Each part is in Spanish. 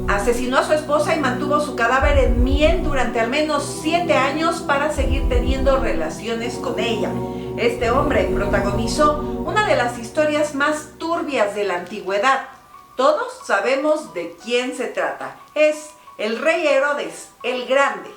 asesinó a su esposa y mantuvo su cadáver en miel durante al menos 7 años para seguir teniendo relaciones con ella. Este hombre protagonizó una de las historias más turbias de la antigüedad. Todos sabemos de quién se trata. Es el rey Herodes el Grande.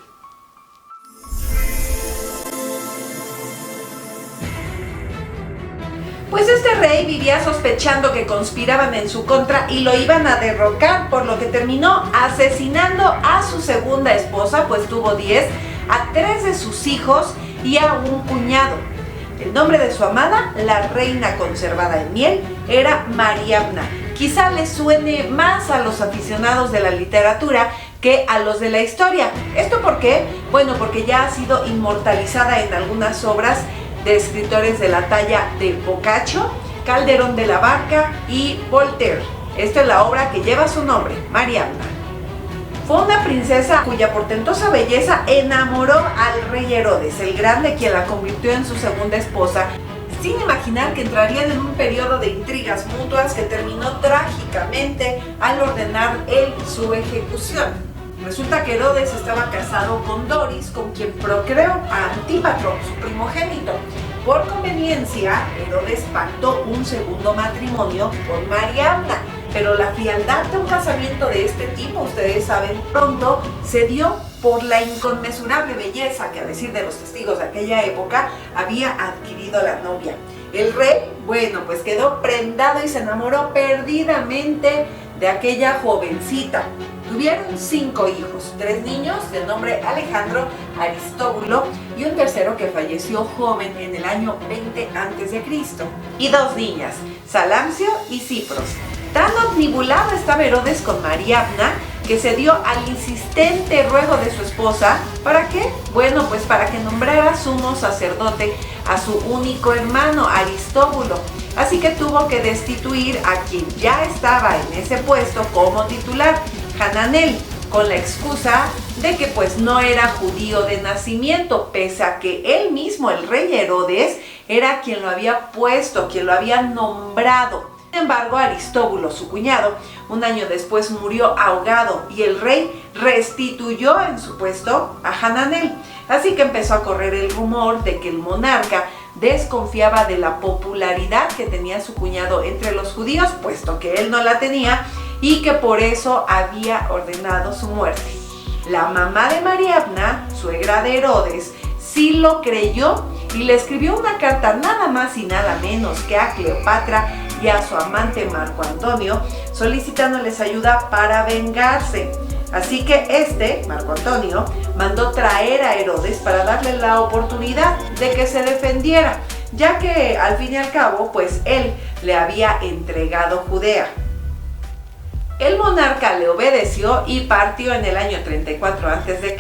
Pues este rey vivía sospechando que conspiraban en su contra y lo iban a derrocar, por lo que terminó asesinando a su segunda esposa, pues tuvo 10, a 3 de sus hijos y a un cuñado. El nombre de su amada, la reina conservada en miel, era Mariamna. Quizá les suene más a los aficionados de la literatura que a los de la historia. ¿Esto por qué? Bueno, porque ya ha sido inmortalizada en algunas obras de escritores de la talla de Boccaccio, Calderón de la Barca y Voltaire. Esta es la obra que lleva su nombre, Mariamna. Fue una princesa cuya portentosa belleza enamoró al rey Herodes el Grande, quien la convirtió en su segunda esposa, sin imaginar que entrarían en un periodo de intrigas mutuas que terminó trágicamente al ordenar él su ejecución. Resulta que Herodes estaba casado con Doris, con quien procreó a Antípatro, su primogénito. Por conveniencia, Herodes pactó un segundo matrimonio con Mariamna, pero la frialdad de un casamiento de este tipo, ustedes saben, pronto se dio por la inconmensurable belleza que, a decir de los testigos de aquella época, había adquirido la novia. El rey, bueno, pues quedó prendado y se enamoró perdidamente de aquella jovencita. Tuvieron 5 hijos, 3 niños de nombre Alejandro, Aristóbulo y un tercero que falleció joven en el año 20 a.C. y 2 niñas, Salamcio y Cipros. Tan omnibulado estaba Herodes con Mariamna que se dio al insistente ruego de su esposa. ¿Para qué? Bueno, pues para que nombrara sumo sacerdote a su único hermano, Aristóbulo. Así que tuvo que destituir a quien ya estaba en ese puesto como titular, Hananel, con la excusa de que pues no era judío de nacimiento, pese a que él mismo, el rey Herodes, era quien lo había puesto, quien lo había nombrado. Sin embargo, Aristóbulo, su cuñado, un año después murió ahogado y el rey restituyó en su puesto a Hananel. Así que empezó a correr el rumor de que el monarca desconfiaba de la popularidad que tenía su cuñado entre los judíos, puesto que él no la tenía, y que por eso había ordenado su muerte. La mamá de Mariamna, suegra de Herodes, sí lo creyó y le escribió una carta nada más y nada menos que a Cleopatra y a su amante Marco Antonio, solicitándoles ayuda para vengarse. Así que Marco Antonio, mandó traer a Herodes para darle la oportunidad de que se defendiera, ya que al fin y al cabo, pues él le había entregado Judea. El monarca le obedeció y partió en el año 34 a.C.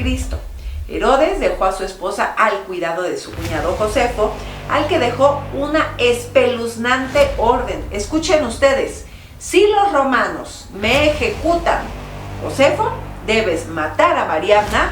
Herodes dejó a su esposa al cuidado de su cuñado Josefo, al que dejó una espeluznante orden. Escuchen ustedes: si los romanos me ejecutan, Josefo, debes matar a Mariamna,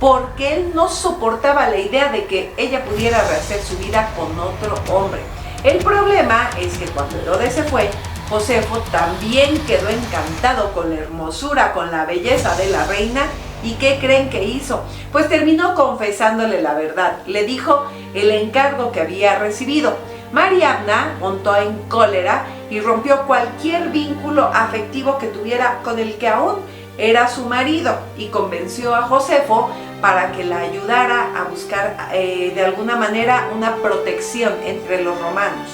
porque él no soportaba la idea de que ella pudiera rehacer su vida con otro hombre. El problema es que cuando Herodes se fue, Josefo también quedó encantado con la hermosura, con la belleza de la reina. ¿Y qué creen que hizo? Pues terminó confesándole la verdad. Le dijo el encargo que había recibido. Mariamna montó en cólera y rompió cualquier vínculo afectivo que tuviera con el que aún era su marido, y convenció a Josefo para que la ayudara a buscar de alguna manera una protección entre los romanos.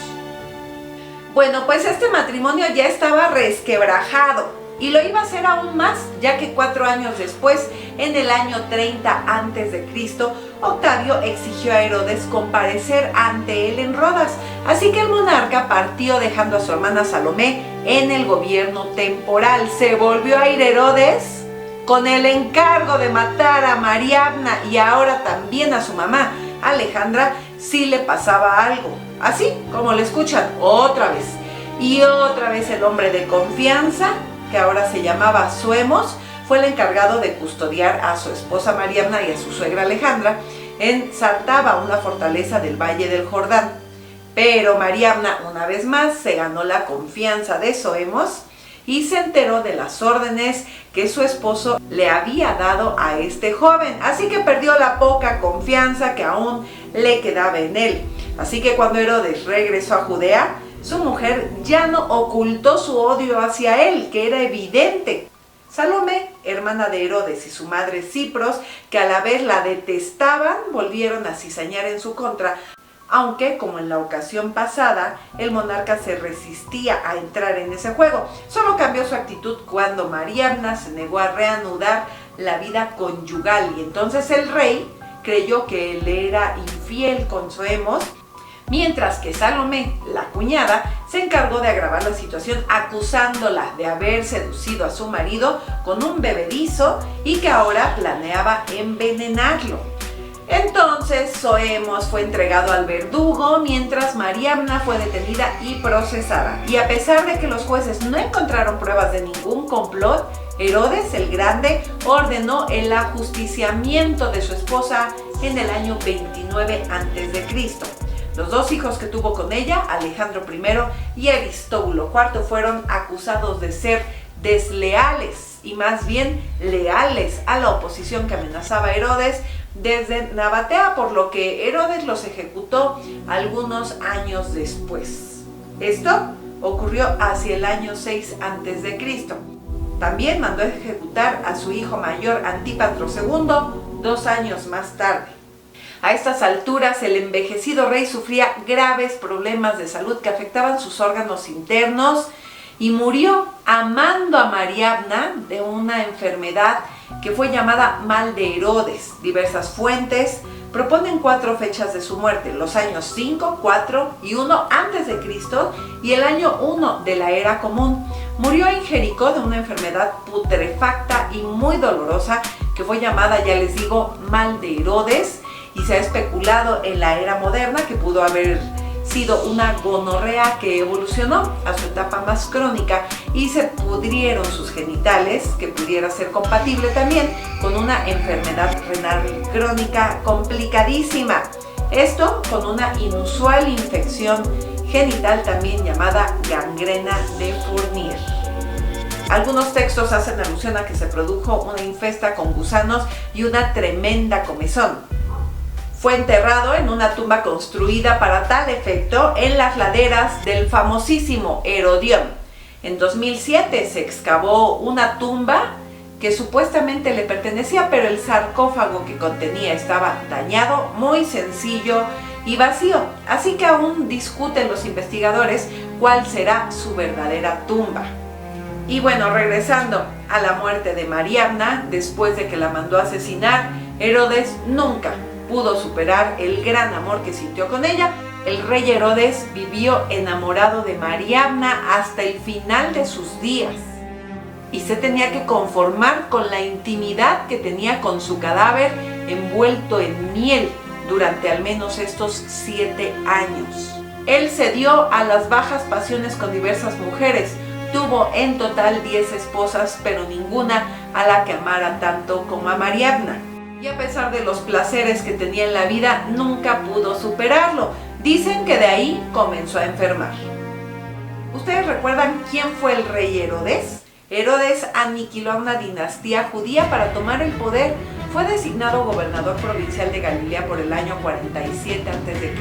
Bueno, pues este matrimonio ya estaba resquebrajado y lo iba a hacer aún más, ya que 4 años después, en el año 30 a.C., Octavio exigió a Herodes comparecer ante él en Rodas. Así que el monarca partió dejando a su hermana Salomé en el gobierno temporal. Se volvió a ir Herodes con el encargo de matar a Mariamna y ahora también a su mamá, Alejandra, si le pasaba algo. Así como lo escuchan, otra vez. Y otra vez el hombre de confianza, que ahora se llamaba Suemos, fue el encargado de custodiar a su esposa Mariamna y a su suegra Alejandra en Sartaba, una fortaleza del Valle del Jordán. Pero Mariamna, una vez más, se ganó la confianza de Suemos y se enteró de las órdenes que su esposo le había dado a este joven, así que perdió la poca confianza que aún le quedaba en él. Así que cuando Herodes regresó a Judea, su mujer ya no ocultó su odio hacia él, que era evidente. Salomé, hermana de Herodes, y su madre Cipros, que a la vez la detestaban, volvieron a cizañar en su contra, aunque, como en la ocasión pasada, el monarca se resistía a entrar en ese juego. Solo cambió su actitud cuando Mariamna se negó a reanudar la vida conyugal, y entonces el rey creyó que él era infiel con su Emos, mientras que Salomé, la cuñada, se encargó de agravar la situación acusándola de haber seducido a su marido con un bebedizo y que ahora planeaba envenenarlo. Entonces Zoemos fue entregado al verdugo mientras Mariamna fue detenida y procesada. Y a pesar de que los jueces no encontraron pruebas de ningún complot, Herodes el Grande ordenó el ajusticiamiento de su esposa en el año 29 a.C. Los dos hijos que tuvo con ella, Alejandro I y Aristóbulo IV, fueron acusados de ser desleales y más bien leales a la oposición que amenazaba a Herodes desde Nabatea, por lo que Herodes los ejecutó algunos años después. Esto ocurrió hacia el año 6 a.C. También mandó ejecutar a su hijo mayor Antípatro II 2 años más tarde. A estas alturas, el envejecido rey sufría graves problemas de salud que afectaban sus órganos internos y murió amando a Mariamna de una enfermedad que fue llamada mal de Herodes. Diversas fuentes proponen 4 fechas de su muerte: los años 5, 4 y 1 a.C. y el año 1 de la era común. Murió en Jericó de una enfermedad putrefacta y muy dolorosa que fue llamada, ya les digo, mal de Herodes, y se ha especulado en la era moderna que pudo haber sido una gonorrea que evolucionó a su etapa más crónica y se pudrieron sus genitales, que pudiera ser compatible también con una enfermedad renal crónica complicadísima. Esto con una inusual infección genital también llamada gangrena de Fournier. Algunos textos hacen alusión a que se produjo una infesta con gusanos y una tremenda comezón. Fue enterrado en una tumba construida para tal efecto en las laderas del famosísimo Herodión. En 2007 se excavó una tumba que supuestamente le pertenecía, pero el sarcófago que contenía estaba dañado, muy sencillo y vacío. Así que aún discuten los investigadores cuál será su verdadera tumba. Y bueno, regresando a la muerte de Mariamna, después de que la mandó a asesinar, Herodes nunca pudo superar el gran amor que sintió con ella. El rey Herodes vivió enamorado de Mariamna hasta el final de sus días y se tenía que conformar con la intimidad que tenía con su cadáver envuelto en miel durante al menos estos 7 años. Él cedió a las bajas pasiones con diversas mujeres. Tuvo en total 10 esposas, pero ninguna a la que amara tanto como a Mariamna. Y a pesar de los placeres que tenía en la vida, nunca pudo superarlo. Dicen que de ahí comenzó a enfermar. ¿Ustedes recuerdan quién fue el rey Herodes? Herodes aniquiló a una dinastía judía para tomar el poder. Fue designado gobernador provincial de Galilea por el año 47 a.C.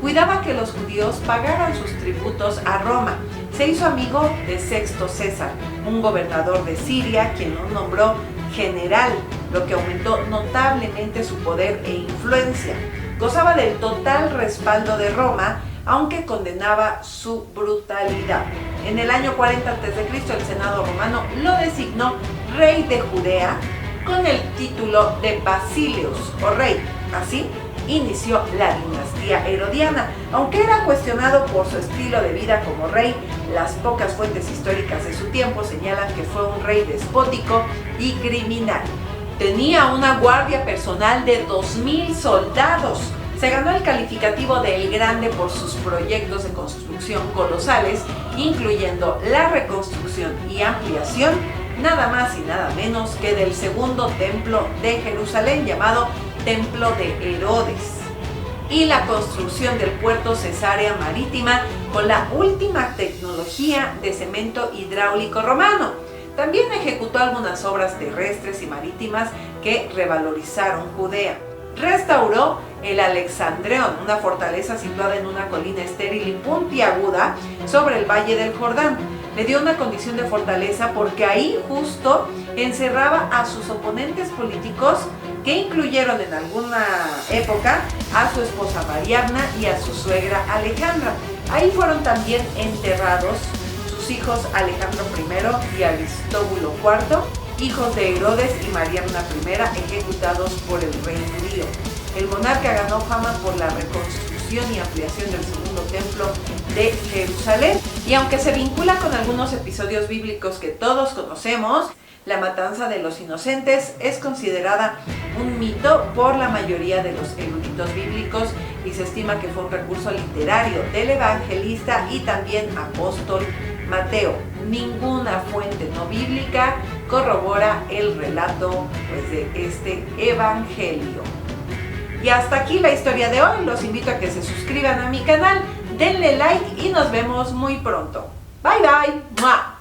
Cuidaba que los judíos pagaran sus tributos a Roma. Se hizo amigo de Sexto César, un gobernador de Siria, quien lo nombró general, lo que aumentó notablemente su poder e influencia. Gozaba del total respaldo de Roma, aunque condenaba su brutalidad. En el año 40 a.C., el Senado romano lo designó rey de Judea con el título de Basileus o rey. Así inició la dinastía herodiana. Aunque era cuestionado por su estilo de vida como rey, las pocas fuentes históricas de su tiempo señalan que fue un rey despótico y criminal. Tenía una guardia personal de 2,000 soldados. Se ganó el calificativo de El Grande por sus proyectos de construcción colosales, incluyendo la reconstrucción y ampliación, nada más y nada menos que del segundo templo de Jerusalén, llamado Templo de Herodes. y la construcción del puerto Cesarea Marítima con la última tecnología de cemento hidráulico romano. También ejecutó algunas obras terrestres y marítimas que revalorizaron Judea. Restauró el Alexandreón, una fortaleza situada en una colina estéril y puntiaguda sobre el valle del Jordán. Le dio una condición de fortaleza porque ahí justo encerraba a sus oponentes políticos, que incluyeron en alguna época a su esposa Mariamna y a su suegra Alejandra. Ahí fueron también enterrados sus hijos Alejandro I y Aristóbulo IV, hijos de Herodes y Mariamna I, ejecutados por el rey judío. El monarca ganó fama por la reconstrucción y ampliación del segundo templo de Jerusalén. Y aunque se vincula con algunos episodios bíblicos que todos conocemos, la matanza de los inocentes es considerada un mito por la mayoría de los eruditos bíblicos y se estima que fue un recurso literario del evangelista y también apóstol Mateo. Ninguna fuente no bíblica corrobora el relato de este evangelio. Y hasta aquí la historia de hoy. Los invito a que se suscriban a mi canal, denle like y nos vemos muy pronto. Bye bye. ¡Mua!